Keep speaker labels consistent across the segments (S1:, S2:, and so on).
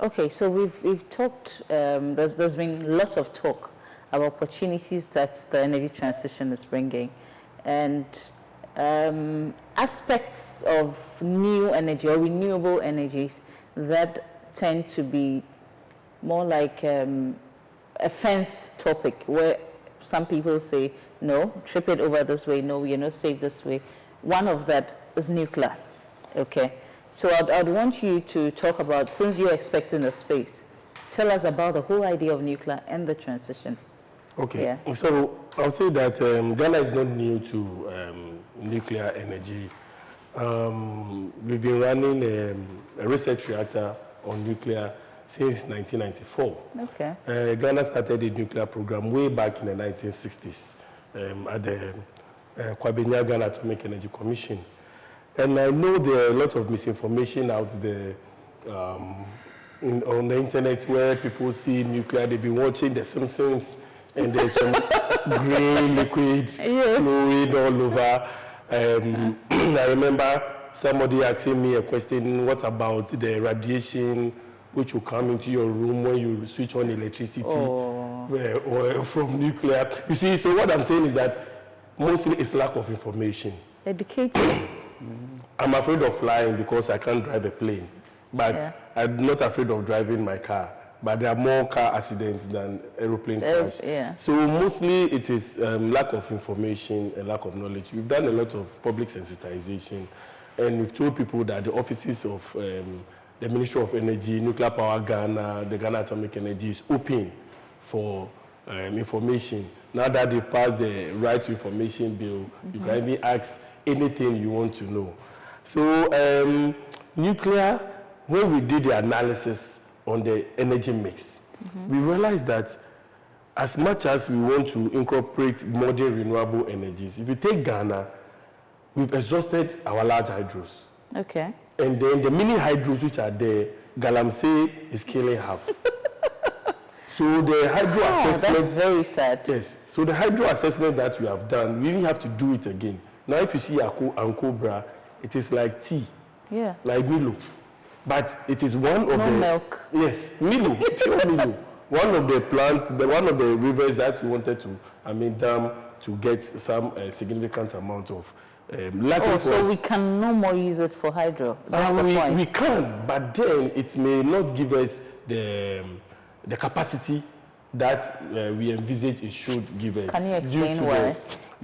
S1: Okay, so we've talked. There's been lots of talk about opportunities that the energy transition is bringing, and aspects of new energy or renewable energies that tend to be more like a fence topic, where some people say no, trip it over this way. No, you're not safe this way. One of that is nuclear. Okay. So I'd want you to talk about, since you're expecting a space, tell us about the whole idea of nuclear and the transition.
S2: Okay,
S1: yeah.
S2: So I'll say that Ghana is not new to nuclear energy. We've been running a research reactor on nuclear since 1994.
S1: Okay.
S2: Ghana started the nuclear program way back in the 1960s at the Cubica Ghana Atomic Energy Commission. And I know there are a lot of misinformation out there on the internet where people see nuclear. They've been watching The Simpsons and there's some gray liquid fluid all over. I remember somebody asking me a question, what about the radiation which will come into your room when you switch on electricity or from nuclear? You see, so what I'm saying is that mostly it's lack of information.
S1: Educators.
S2: I'm afraid of flying because I can't drive a plane, but I'm not afraid of driving my car. But there are more car accidents than aeroplane crash. So mostly it is lack of information and lack of knowledge. We've done a lot of public sensitization, and we've told people that the offices of the Ministry of Energy, Nuclear Power Ghana, the Ghana Atomic Energy is open for information. Now that they've passed the Right to Information Bill, you can even ask anything you want to know. So nuclear, when we did the analysis on the energy mix, we realized that as much as we want to incorporate modern renewable energies, if you take Ghana, we've exhausted our large hydros.
S1: Okay.
S2: And then the mini hydros which are there, Galamsey is killing half. So the hydro assessment...
S1: That's very sad.
S2: Yes. So the hydro assessment that we have done, we really have to do it again. Now if you see Ankobra, it is like tea.
S1: Yeah.
S2: Like Milo. But it is one of
S1: no milk.
S2: Yes, Milo, pure Milo. One of the plants, one of the rivers that we wanted to, dam to get some significant amount of
S1: so we can no more use it for hydro. That's the point.
S2: We can, but then it may not give us the capacity that we envisage it should give us.
S1: Can you explain why?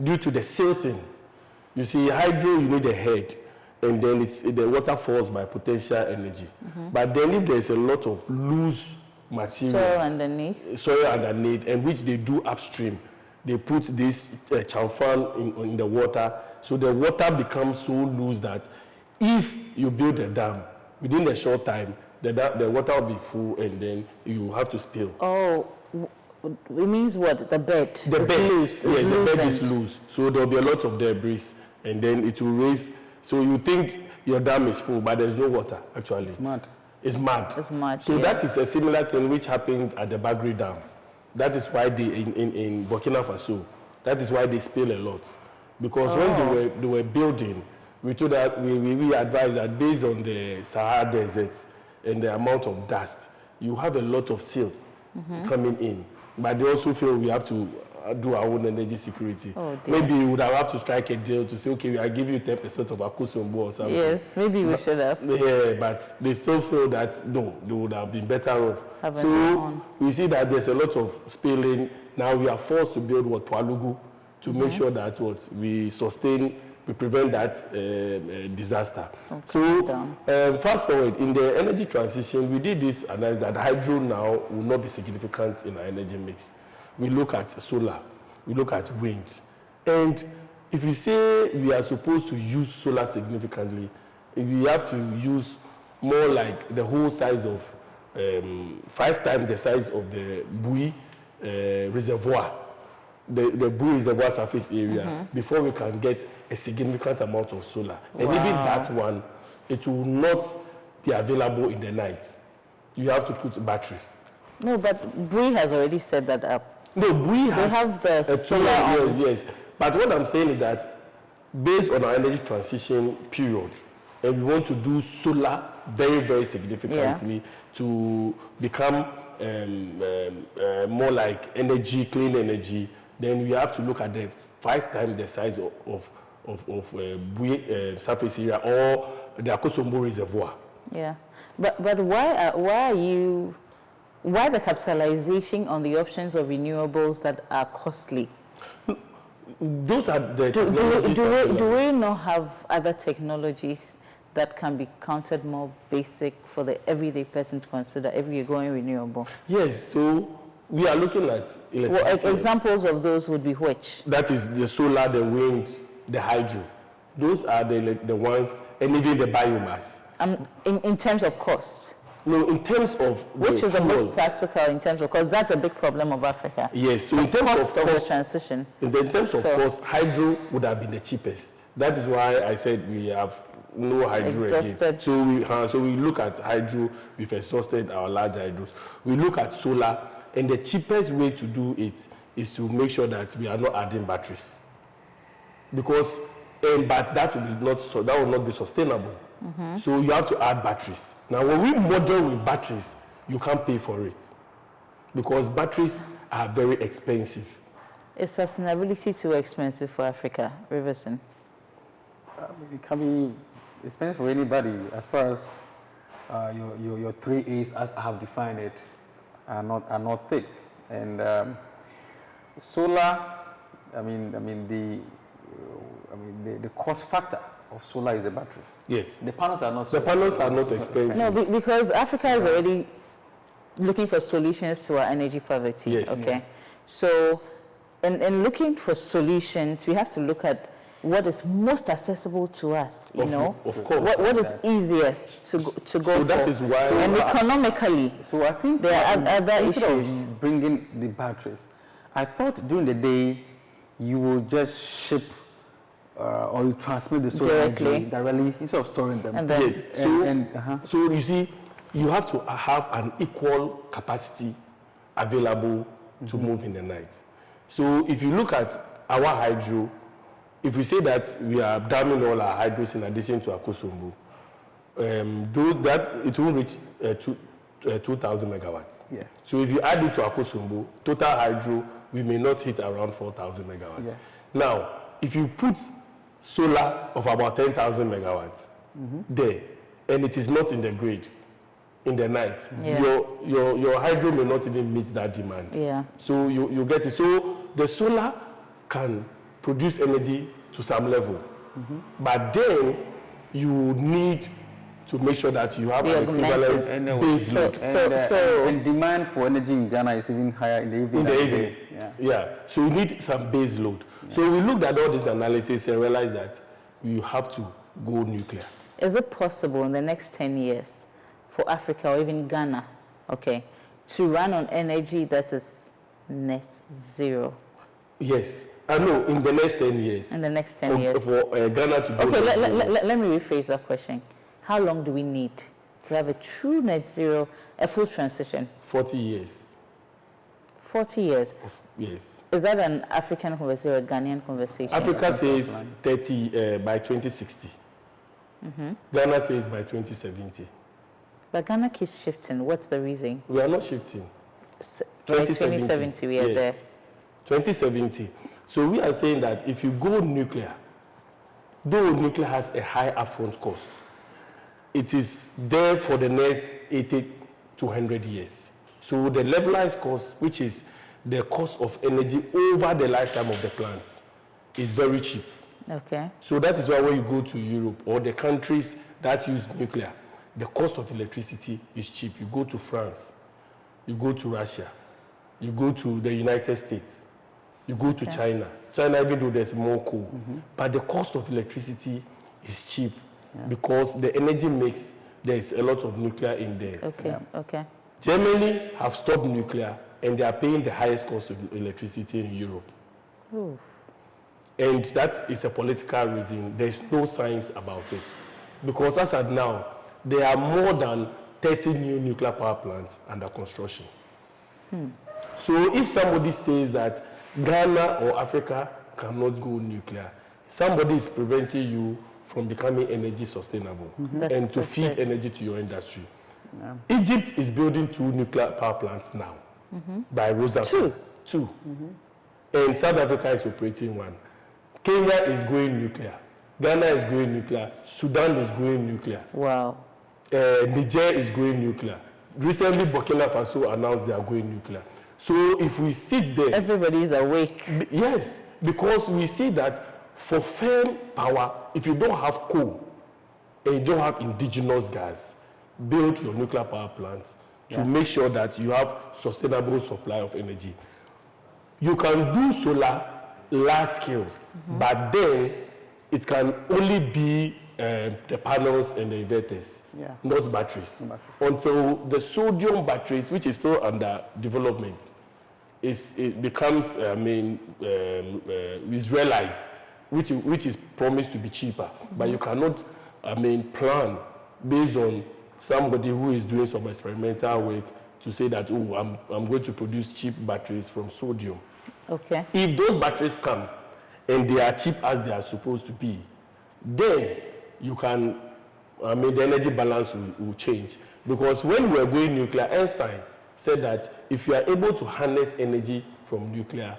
S2: Due to the silting. You see, hydro, you need a head, and then the water falls by potential energy. But then if there's a lot of loose material, soil underneath, and which they do upstream, they put this chamfan in the water, so the water becomes so loose that if you build a dam, within a short time, the water will be full, and then you have to spill.
S1: Oh, it means what? The bed is loose.
S2: Yeah, the bed is loose, so there will be a lot of debris, and then it will raise. So you think your dam is full, but there's no water, actually.
S3: It's mud.
S2: It's mud.
S1: It's mud,
S2: so that is a similar thing which happened at the Bagri Dam. That is why they, in Burkina Faso, that is why they spill a lot. Because when they were building, we told that we advised that based on the Sahara Desert and the amount of dust, you have a lot of silt coming in. But they also feel we have to do our own energy security. Maybe we would have to strike a deal to say, okay, we are giving you 10% of Akusumbu or something.
S1: Yes, maybe we should have.
S2: Yeah, but they still feel that, no, they would have been better off. So we see that there's a lot of spilling. Now we are forced to build Palugu to make sure that we sustain, we prevent that disaster. So fast forward, in the energy transition, we did this analysis that hydro now will not be significant in our energy mix. We look at solar, we look at wind. And if we say we are supposed to use solar significantly, we have to use more like the whole size of 5 times the size of the Bui reservoir, the Bui reservoir surface area, before we can get a significant amount of solar. And even that one, it will not be available in the night. You have to put battery.
S1: No, but Bui has already set that up.
S2: No, we
S1: have the solar.
S2: Yes. But what I'm saying is that based on our energy transition period, and we want to do solar very, very significantly to become more like energy, clean energy, then we have to look at the 5 times the size of surface area or the Akosombo reservoir.
S1: Yeah, but why the capitalization on the options of renewables that are costly?
S2: Those are the
S1: do we not have other technologies that can be counted more basic for the everyday person to consider if you're going renewable?
S2: Yes, so we are looking at electricity.
S1: Well, examples of those would be which?
S2: That is the solar, the wind, the hydro. Those are the ones, and even the biomass.
S1: In terms of cost?
S2: No, in terms of
S1: which is the most practical in terms of cost? That's a big problem of Africa.
S2: Yes, so in terms of
S1: cost of the transition.
S2: In terms of cost, hydro would have been the cheapest. That is why I said we have no hydro again. So we look at hydro. We've exhausted our large hydros. We look at solar, and the cheapest way to do it is to make sure that we are not adding batteries, because but that will not be sustainable. So you have to add batteries. Now, when we model with batteries, you can't pay for it because batteries are very expensive.
S3: Is sustainability too expensive for Africa, Riverson?
S4: It can be expensive for anybody as far as your 3 A's, as I have defined it, are not fit. And solar, the cost factor of solar is the batteries.
S2: Yes.
S4: The panels are not.
S2: The panels are not expensive.
S1: No, because Africa is already looking for solutions to our energy poverty.
S2: Yes.
S1: Okay. So, in looking for solutions, we have to look at what is most accessible to us. You know,
S2: of course.
S1: What is easiest to go
S2: So
S1: for.
S2: that is why.
S1: And economically,
S4: So I think
S1: there are other
S4: instead
S1: issues.
S4: of bringing the batteries, I thought during the day you will just ship or you transmit the solar energy directly instead of storing them.
S1: And then,
S2: Yes. So you see, you have to have an equal capacity available to move in the night. So if you look at our hydro, if we say that we are damming all our hydros in addition to Akosombo, that it will reach 2,000 megawatts.
S4: Yeah.
S2: So if you add it to Akosombo, total hydro, we may not hit around 4,000 megawatts.
S4: Yeah.
S2: Now, if you put solar of about 10,000 megawatts there, and it is not in the grid in the night, your hydro may not even meet that demand.
S1: Yeah.
S2: So you get it. So the solar can produce energy to some level, but then you need to make sure that you have an equivalent base load.
S4: And demand for energy in Ghana is even higher in the evening.
S2: In the evening, yeah. So you need some base load. Yeah. So we looked at all this analysis and realized that you have to go nuclear.
S1: Is it possible in the next 10 years for Africa or even Ghana, to run on energy that is net zero?
S2: Yes. I know, in the next 10 years.
S1: In the next 10 years.
S2: For Ghana to go.
S1: Okay, let me rephrase that question. How long do we need to have a true net zero, a full transition?
S2: 40 years.
S1: 40 years?
S2: Yes.
S1: Is that an African conversation or a Ghanaian conversation?
S2: Africa says 30 by 2060. Ghana says by 2070.
S1: But Ghana keeps shifting. What's the reason?
S2: We are not shifting.
S1: 2070, we are there.
S2: 2070. So we are saying that if you go nuclear, though nuclear has a high upfront cost, it is there for the next 80 to 100 years. So the levelized cost, which is the cost of energy over the lifetime of the plant, is very cheap.
S1: Okay.
S2: So that is why when you go to Europe or the countries that use nuclear, the cost of electricity is cheap. You go to France, you go to Russia, you go to the United States, you go to China. China, even though there's more coal, but the cost of electricity is cheap because the energy mix, there's a lot of nuclear in there.
S1: Okay.
S2: Germany have stopped nuclear and they are paying the highest cost of electricity in Europe.
S1: Ooh.
S2: And that is a political reason. There's no science about it. Because as of now, there are more than 30 new nuclear power plants under construction. So if somebody says that Ghana or Africa cannot go nuclear, somebody is preventing you from becoming energy sustainable and to feed energy to your industry.
S4: Yeah.
S2: Egypt is building 2 nuclear power plants now by Rosa. Two. And South Africa is operating 1. Kenya is going nuclear. Ghana is going nuclear. Sudan is going nuclear.
S1: Wow.
S2: Niger is going nuclear. Recently, Burkina Faso announced they are going nuclear. So if we sit there...
S1: Everybody is awake.
S2: Yes, because we see that for firm power, if you don't have coal and you don't have indigenous gas, build your nuclear power plants to make sure that you have sustainable supply of energy. You can do solar large scale, but then it can only be the panels and the inverters, not batteries. Until the sodium batteries, which is still under development, it becomes, is realized, which is promised to be cheaper. But you cannot, plan based on somebody who is doing some experimental work to say that, oh, I'm going to produce cheap batteries from sodium.
S1: Okay.
S2: If those batteries come and they are cheap as they are supposed to be, then you can, the energy balance will change. Because when we were going nuclear, Einstein said that if you are able to harness energy from nuclear,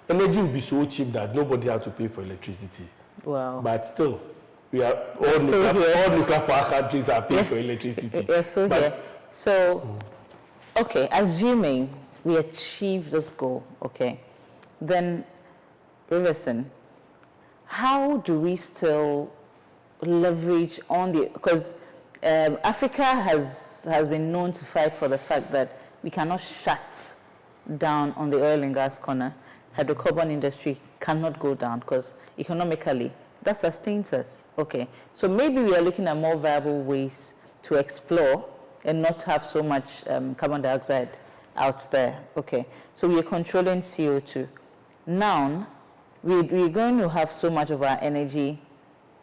S2: energy will be so cheap that nobody has to pay for electricity.
S1: Wow.
S2: But still, we are all nuclear power countries are paying for electricity.
S1: We're still here. So, okay, assuming we achieve this goal, okay, then, Riverson, how do we still leverage on the, because Africa has been known to fight for the fact that we cannot shut down on the oil and gas corner. Hydrocarbon industry cannot go down because economically that sustains us. Okay, so maybe we are looking at more viable ways to explore and not have so much carbon dioxide out there. Okay, so we are controlling CO2. Now, we're going to have so much of our energy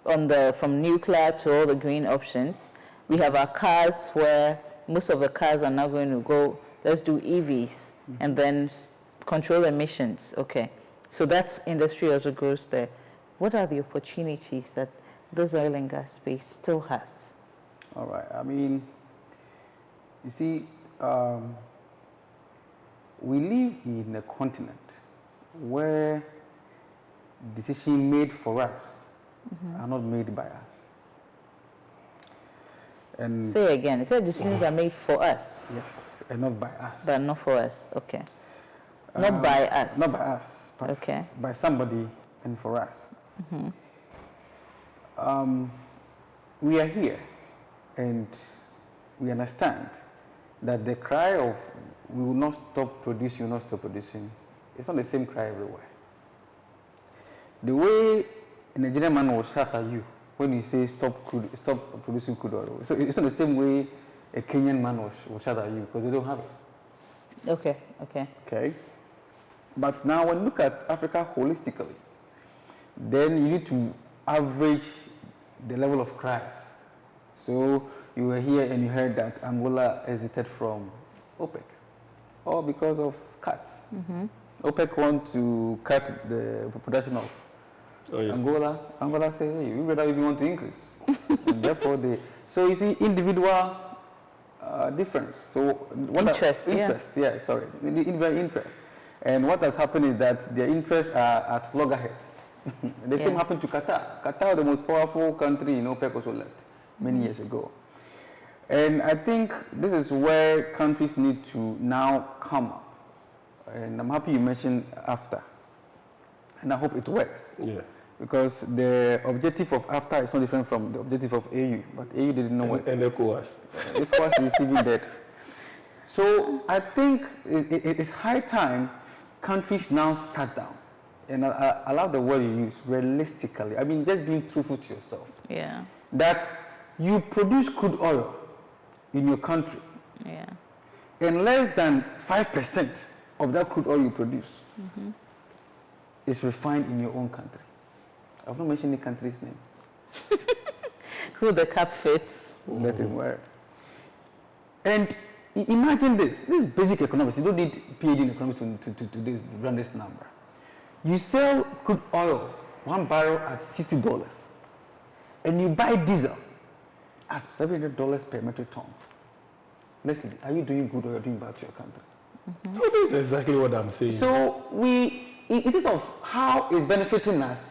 S1: from nuclear to all the green options. We have our cars where most of the cars are now going to go, let's do EVs and then control emissions. Okay, so that industry also grows there. What are the opportunities that this oil and gas space still has?
S4: All right, you see, we live in a continent where decisions made for us are not made by us. And
S1: say again, you said decisions are made for us.
S4: Yes, and not by us.
S1: But not for us, okay. Not by us.
S4: Not by us, but
S1: okay.
S4: By somebody and for us. We are here and we understand that the cry of we will not stop producing, it's not the same cry everywhere. The way a Nigerian man will shout at you when you say stop producing crude oil, so it's not the same way a Kenyan man will shout at you because they don't have it. Okay. But now when you look at Africa holistically, then you need to average the level of cries. So you were here and you heard that Angola exited from OPEC, all because of cuts. OPEC want to cut the production of Angola. Angola say, hey, we rather even want to increase. And therefore so you see individual difference. So
S1: interest,
S4: individual interest. And what has happened is that their interests are at loggerheads. The same happened to Qatar. Qatar, the most powerful country in OPEC, also left many years ago. And I think this is where countries need to now come up. And I'm happy you mentioned AFTA. And I hope it works. Yeah. Because the objective of AFTA is not different from the objective of AU, but AU didn't know what.
S2: And ECOWAS.
S4: ECOWAS is even dead. So I think it's high time countries now sat down, and I love the word you use, realistically. Just being truthful to yourself.
S1: Yeah.
S4: That you produce crude oil in your country.
S1: Yeah.
S4: And less than 5% of that crude oil you produce is refined in your own country. I've not mentioned the country's name.
S1: Who the cap fits.
S4: Let him wear. And imagine this is basic economics. You don't need PhD in economics to run this number. You sell crude oil, 1 barrel at $60. and you buy diesel at $700 per metric ton. Lesley, are you doing good or are you doing bad to your country?
S2: So that's exactly what I'm saying.
S4: So in terms of how it's benefiting us,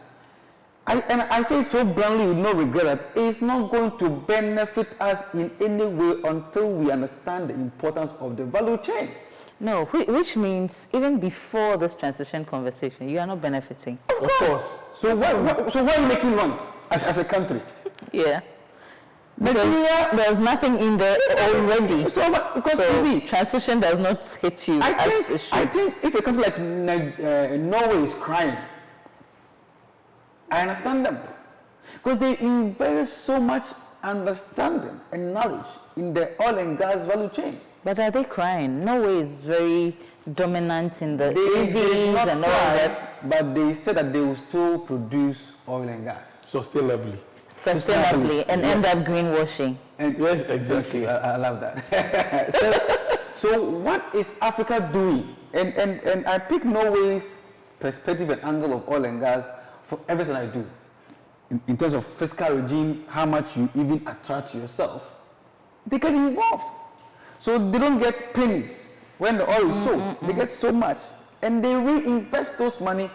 S4: I say so bluntly with no regret that it's not going to benefit us in any way until we understand the importance of the value chain.
S1: No, which means even before this transition conversation, you are not benefiting.
S4: Of course. So why are you making noise as a country?
S1: Yeah. Nigeria, there's nothing in there already. So you see, transition does not hit you as it should.
S4: I think if a country like Norway is crying, I understand them. Because they invest so much understanding and knowledge in the oil and gas value chain.
S1: But are they crying? Norway is very dominant in the EVs and all that.
S4: But they said that they will still produce oil and gas.
S2: Sustainably
S1: And end up greenwashing.
S4: And yes, exactly. I love that. so what is Africa doing? And I pick Norway's perspective and angle of oil and gas for everything I do. In terms of fiscal regime, how much you even attract to yourself, they get involved. So they don't get pennies when the oil is sold. They get so much. And they reinvest those money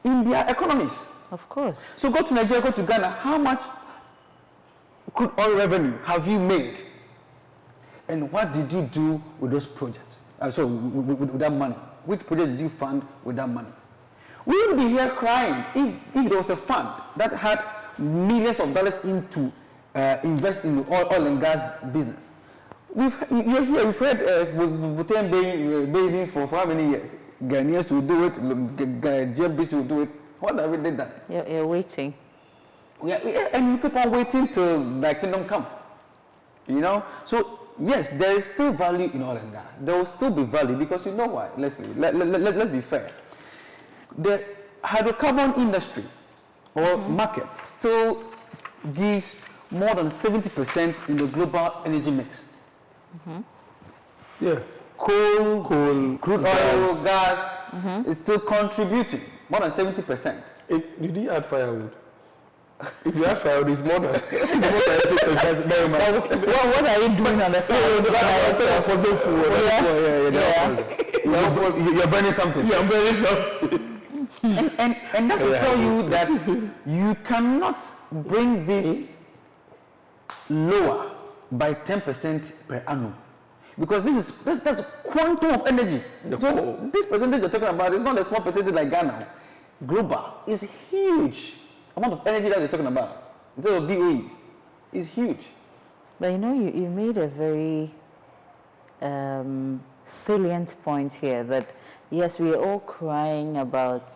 S4: in their economies.
S1: Of course.
S4: So go to Nigeria, go to Ghana, how much crude oil revenue have you made? And what did you do with those projects? With that money. Which project did you fund with that money? We wouldn't be here crying if there was a fund that had millions of dollars into invest in the oil and gas business. You've heard Vutem Basin for how many years? Ghanaians will do it, GBs will do it. What have we did that?
S1: You're waiting.
S4: And you keep on waiting till the kingdom come. You know? So, yes, there is still value in oil and gas. There will still be value because you know why, Lesley? Let's be fair. The hydrocarbon industry or market still gives more than 70% in the global energy mix.
S2: Yeah.
S4: Coal, crude oil, gas is still contributing more than 70%.
S2: Did you add firewood? If you add firewood, it's more than 80%. Very much.
S1: What are you doing on the
S4: firewood? You're burning something.
S2: Yeah, I'm burning something.
S4: And that will tell you that you cannot bring this lower by 10% per annum. Because that's quantum of energy. So this percentage you're talking about is not a small percentage like Ghana. Global is huge. Amount of energy that you're talking about. Instead of BOEs, is huge.
S1: But you know, you made a very salient point here that yes, we are all crying about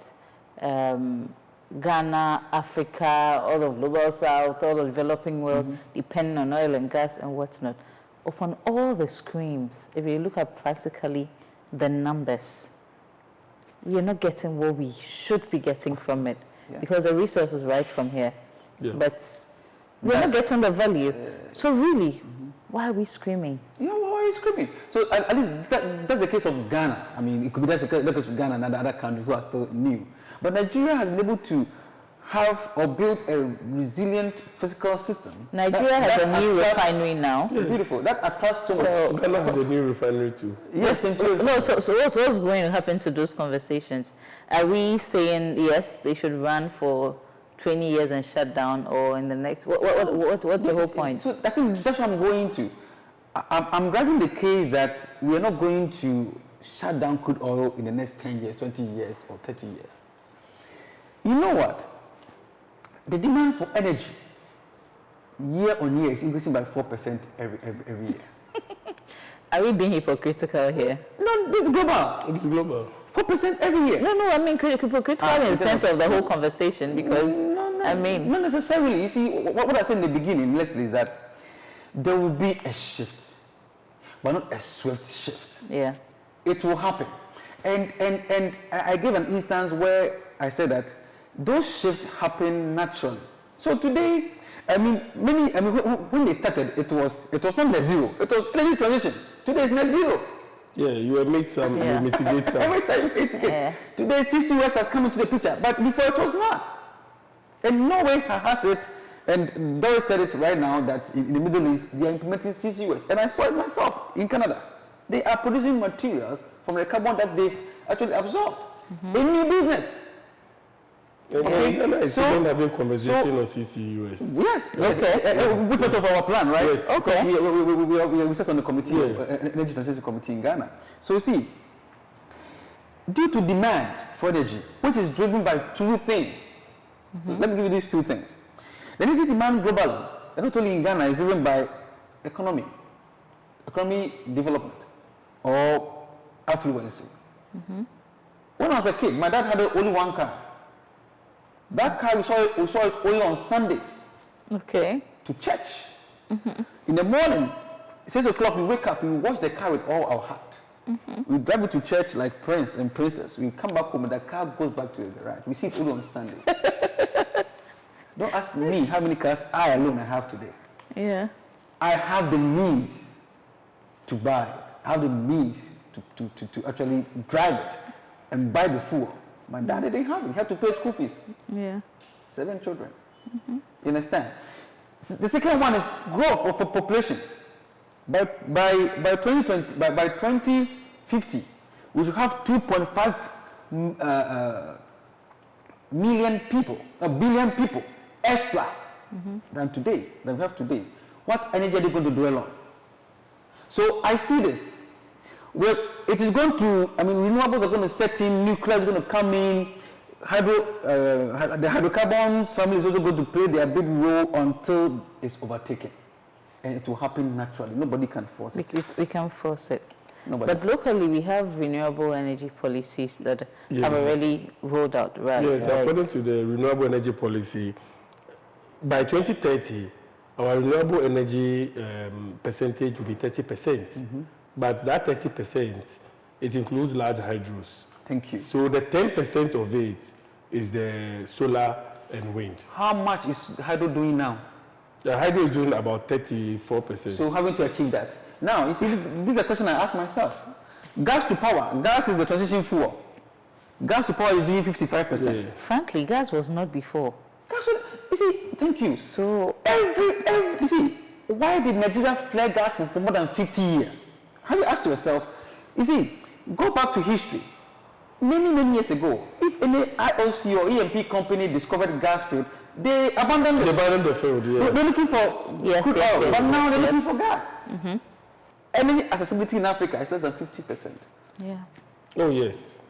S1: Ghana, Africa, all of global south, all the developing world, depending on oil and gas and whatnot. Upon all the screams, if you look at practically the numbers, we are not getting what we should be getting from it because the resource is right from here. Yeah. But we're not getting the value. So really, why are we screaming?
S4: Yeah, why are you screaming? So at least that's the case of Ghana. I mean, it could be that's the case of Ghana and other countries who are still new. But Nigeria has been able to have or build a resilient physical system.
S1: Nigeria has a new refinery now.
S4: Yes. Beautiful. That attracts so much.
S2: Ghana has a new refinery too.
S4: Yes,
S1: no. So what's going to happen to those conversations? Are we saying yes, they should run for 20 years and shut down, or in the next? What's the whole point?
S4: So I think that's what I'm going to. I'm driving the case that we are not going to shut down crude oil in the next 10 years, 20 years, or 30 years. You know what? The demand for energy year on year is increasing by 4% every year.
S1: Are we being hypocritical here?
S4: No, this is global.
S2: It's global.
S4: 4% every year.
S1: No, I mean hypocritical in the sense of the whole conversation because, I mean...
S4: Not necessarily. You see, what I said in the beginning, Lesley, is that there will be a shift, but not a swift shift.
S1: Yeah.
S4: It will happen. And I gave an instance where I said that those shifts happen naturally. So today, when they started, it was not net zero. It was energy transition. Today is net zero.
S2: Yeah, you have made some, you mitigate some.
S4: Today, CCUS has come into the picture, but before it was not. And Norway has it, And Doris said it right now that in the Middle East, they are implementing CCUS. And I saw it myself in Canada. They are producing materials from the carbon that they've actually absorbed. A new business.
S2: Okay. So having conversation on CCUS.
S4: Yes. Okay. We part of our plan, right?
S2: Yes.
S4: Okay. We sat on the committee, Energy Transition Committee in Ghana. So you see, due to demand for energy, which is driven by two things. Let me give you these two things. The energy demand globally, and not only in Ghana, is driven by economy development, or affluency. When I was a kid, my dad had only one car. That car, we saw it only on Sundays.
S1: Okay.
S4: To church. In the morning, 6 o'clock, we wake up, we wash the car with all our heart. We drive it to church like prince and princess. We come back home and the car goes back to the garage. We see it only on Sundays. Don't ask me how many cars I alone have today.
S1: Yeah.
S4: I have the means to buy it. I have the means to actually drive it and buy the fuel. My dad didn't have it. He had to pay school fees.
S1: Yeah. 7
S4: children. You understand? The second one is growth of population. By 2050, we should have 2.5 million people, a billion people extra than we have today. What energy are they going to dwell on? So I see this. Well, it is going to, renewables are going to set in, nuclear is going to come in, the hydrocarbons family is also going to play their big role until it's overtaken. And it will happen naturally. Nobody can force it.
S1: We can't force it.
S4: Nobody.
S1: But locally, we have renewable energy policies that have already rolled out, right?
S2: Yes, according to the renewable energy policy, by 2030, our renewable energy percentage will be 30%. But that 30%, it includes large hydros.
S4: Thank you.
S2: So the 10% of it is the solar and wind.
S4: How much is hydro doing now?
S2: The hydro is doing about 34%.
S4: So having to achieve that. Now, you see, this is a question I ask myself. Gas to power. Gas is the transition fuel. Gas to power is doing 55%.
S2: Yeah.
S1: Frankly, gas was not before.
S4: Gas, you see, thank you.
S1: So
S4: every you see, why did Nigeria flare gas for more than 50 years? Have you asked yourself, you see, go back to history. Many years ago, if any IOC or EMP company discovered gas field, they abandoned it.
S2: They abandoned the field, yeah.
S4: They're looking for crude oil, but now they're looking for gas. Energy accessibility in Africa is less than 50%.
S1: Yeah.
S2: Oh, yes.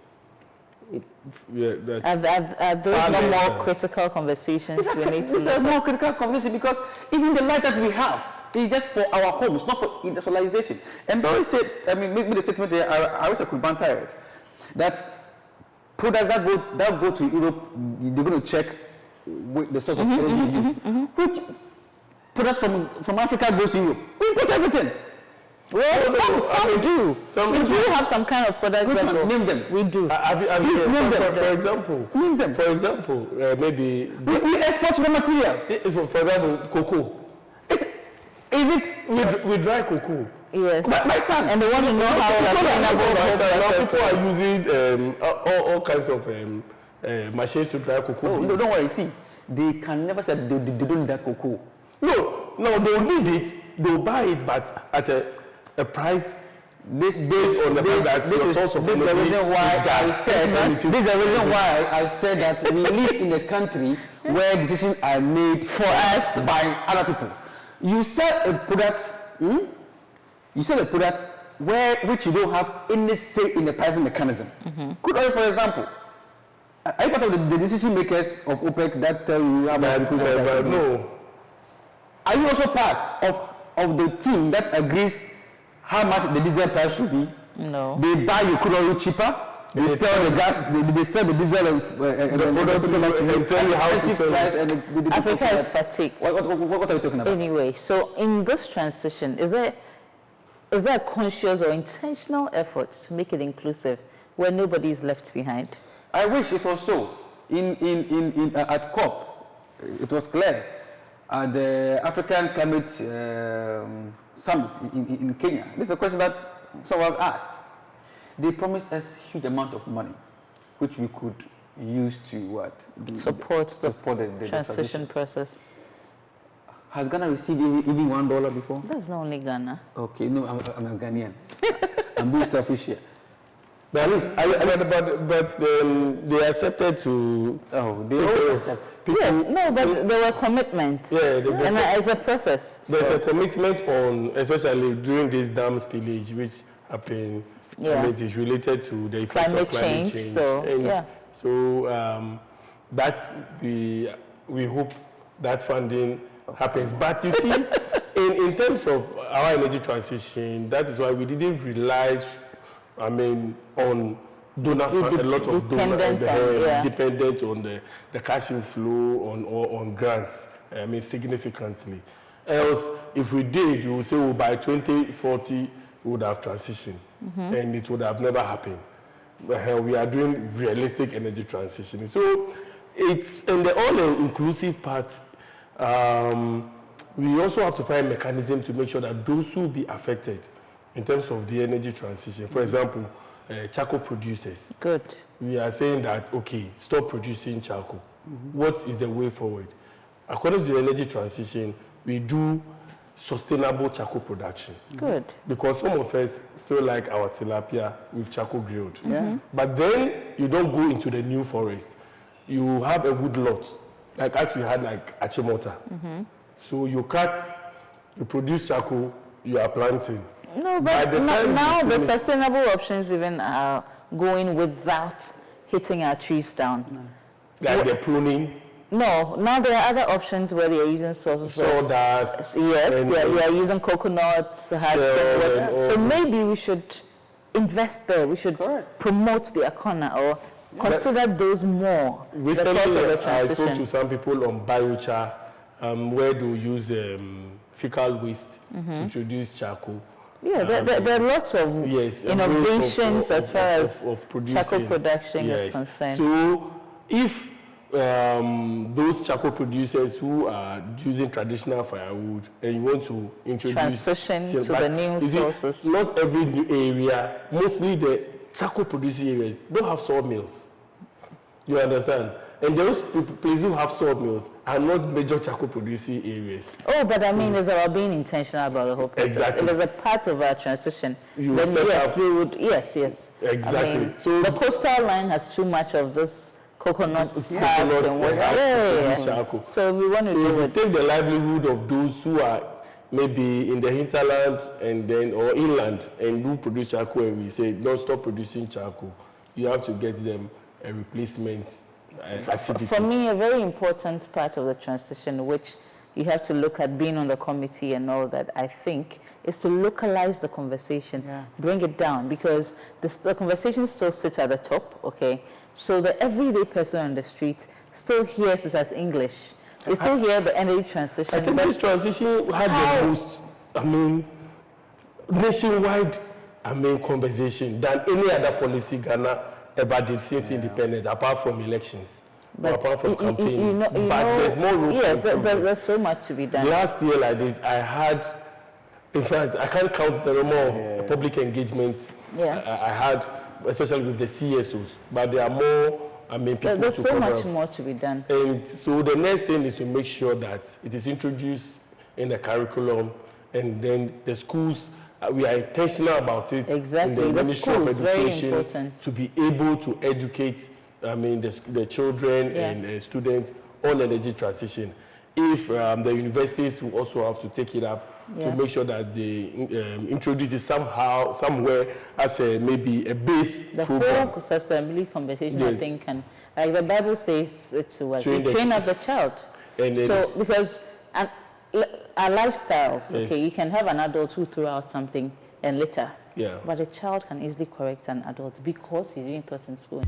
S1: Are those no more critical conversations we need to
S4: These are more critical conversations because even the light that we have is just for our homes, not for industrialization. And Doris said, maybe the statement there, I wish I could banter it, that products that go to Europe, they're going to check the source of energy used. Which products from Africa goes to Europe? We import everything.
S1: Well, some do. We do have some kind of product.
S4: Name them.
S1: We do.
S2: Please name them. For example.
S4: Name them.
S2: For example, maybe...
S4: We export raw materials.
S2: For example, cocoa.
S4: Is it?
S2: We dry cocoa.
S1: Yes.
S4: My son.
S1: And they want to know how sustainable
S2: people are using all kinds of machines to dry cocoa.
S4: No, don't worry. See, they can never say they don't need that cocoa.
S2: No, they'll need it. They'll buy it, but at a price based on the fact that
S4: this is the reason why I said that we live in a country where decisions are made for us by other people. You sell a product, which you don't have any say in the pricing mechanism. Crude oil, for example. Are you part of the decision makers of OPEC that tell you how much crude oil?
S2: No.
S4: Are you also part of the team that agrees how much the diesel price should be?
S1: No.
S4: They buy your crude oil cheaper. They sell the gas. They sell the diesel and
S2: and tell you how to sell
S1: it. Africa is fatigued.
S4: What are you talking about?
S1: Anyway, so in this transition, is there a conscious or intentional effort to make it inclusive, where nobody is left behind?
S4: I wish it was so. At COP, it was clear. At the African Climate Summit in Kenya, this is a question that someone asked. They promised us huge amount of money, which we could use to
S1: support the transition process.
S4: Has Ghana received even $1 before?
S1: That's not only Ghana.
S4: Okay, no, I'm a Ghanaian. I'm being selfish here.
S2: But they accepted to.
S4: Oh, they always accept.
S1: Yes, no, but there were commitments.
S2: Yeah,
S1: and it's a process.
S2: There's a commitment on, especially during this dam spillage, which happened.
S1: Yeah.
S2: I mean, it is related to the effect of climate change. So, that's we hope that funding happens. But you see, in terms of our energy transition, that is why we didn't rely, on donor fund, a lot of donor dependent on the cash inflow on grants, significantly. Else, if we did, we would say, by 2040, we would have transitioned, and it would have never happened. We are doing realistic energy transition. So it's in the all-inclusive part. We also have to find a mechanism to make sure that those who will be affected in terms of the energy transition, for example, charcoal producers.
S1: Good.
S2: We are saying that, okay, stop producing charcoal. What is the way forward? According to the energy transition, we do sustainable charcoal production.
S1: Good.
S2: Because some of us still like our tilapia with charcoal grilled. But then you don't go into the new forest. You have a wood lot, like as we had like Achimota. So you cut, you produce charcoal, you are planting.
S1: No, but now the sustainable options even are going without hitting our trees down.
S2: Like the pruning?
S1: No, now there are other options where they are using sources of
S2: sawdust.
S1: Yes, they are using coconuts, so maybe we should invest there. We should promote the Akona or consider those more.
S2: Recently, I spoke to some people on biochar, where they use fecal waste to produce charcoal.
S1: Yeah, there are lots of innovations as far as charcoal production is concerned.
S2: So if those charcoal producers who are using traditional firewood and you want to introduce
S1: transition to the new sources,
S2: not every new area, mostly the charcoal producing areas don't have sawmills. You understand? And those places who have sawmills are not major charcoal producing areas.
S1: Oh, but it's about being intentional about the whole process.
S2: Exactly.
S1: If it's a part of our transition, then yes, we would. Yes.
S2: Exactly. So
S1: the coastal line has too much of this coconut husk and
S2: charcoal.
S1: So we want to do it.
S2: Take the livelihood of those who are maybe in the hinterland or inland and who produce charcoal, and we say, don't stop producing charcoal. You have to get them a replacement activity.
S1: For me, a very important part of the transition, which you have to look at being on the committee and all that, I think, is to localize the conversation, bring it down, because the conversation still sits at the top, okay? So the everyday person on the street still hears it as English. They still hear the energy transition.
S2: I think this transition had the most, nationwide, conversation than any other policy Ghana ever did since independence, apart from elections, apart from campaigning. But there's more room.
S1: Yes, there's so much to be done.
S2: Last year like this, I had, in fact, I can't count the number of public engagements I had, especially with the CSOs, but there are more, people
S1: there's
S2: to
S1: so
S2: cover.
S1: much more to be done.
S2: And so the next thing is to make sure that it is introduced in the curriculum, and then the schools, we are intentional about it.
S1: Exactly.
S2: In the Ministry of Education,
S1: very important.
S2: to be able to educate, the children and students on energy transition. If the universities will also have to take it up to make sure that they introduce it somehow, somewhere as maybe a base program.
S1: Whole sustainability conversation, I think, can, like the Bible says, it's train up the child. So because our lifestyles, you can have an adult who threw out something and litter, but a child can easily correct an adult because he's being taught in school.